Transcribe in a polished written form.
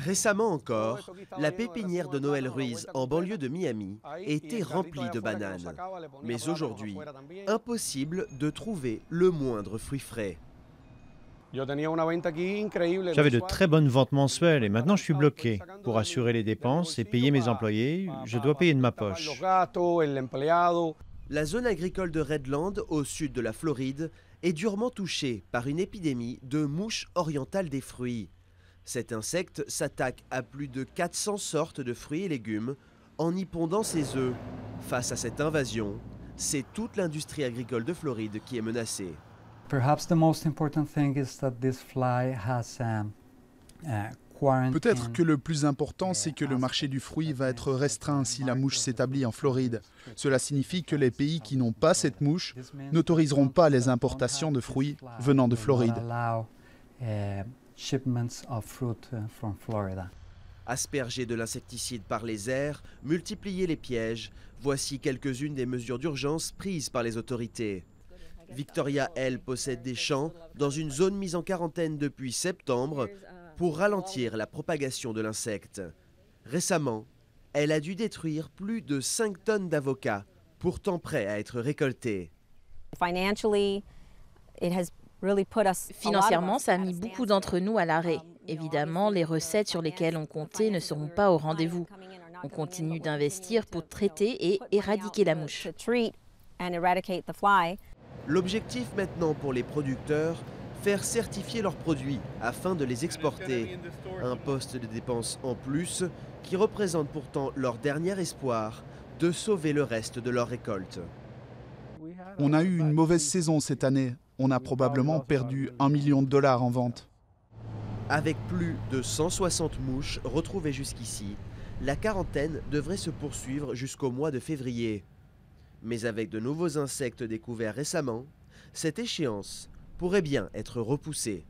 Récemment encore, la pépinière de Noel Ruiz en banlieue de Miami était remplie de bananes. Mais aujourd'hui, impossible de trouver le moindre fruit frais. J'avais de très bonnes ventes mensuelles et maintenant je suis bloqué. Pour assurer les dépenses et payer mes employés, je dois payer de ma poche. La zone agricole de Redland, au sud de la Floride, est durement touchée par une épidémie de mouche orientale des fruits. Cet insecte s'attaque à plus de 400 sortes de fruits et légumes en y pondant ses œufs. Face à cette invasion, c'est toute l'industrie agricole de Floride qui est menacée. Peut-être que le plus important, c'est que le marché du fruit va être restreint si la mouche s'établit en Floride. Cela signifie que les pays qui n'ont pas cette mouche n'autoriseront pas les importations de fruits venant de Floride. Asperger de l'insecticide par les airs, multiplier les pièges, voici quelques-unes des mesures d'urgence prises par les autorités. Victoria, elle, possède des champs dans une zone mise en quarantaine depuis septembre pour ralentir la propagation de l'insecte. Récemment, elle a dû détruire plus de 5 tonnes d'avocats, pourtant prêts à être récoltés. Financièrement, ça a mis beaucoup d'entre nous à l'arrêt. Évidemment, les recettes sur lesquelles on comptait ne seront pas au rendez-vous. On continue d'investir pour traiter et éradiquer la mouche. L'objectif maintenant pour les producteurs, faire certifier leurs produits afin de les exporter. Un poste de dépense en plus qui représente pourtant leur dernier espoir de sauver le reste de leur récolte. On a eu une mauvaise saison cette année. On a probablement perdu $1 million en vente. Avec plus de 160 mouches retrouvées jusqu'ici, la quarantaine devrait se poursuivre jusqu'au mois de février. Mais avec de nouveaux insectes découverts récemment, cette échéance pourrait bien être repoussée.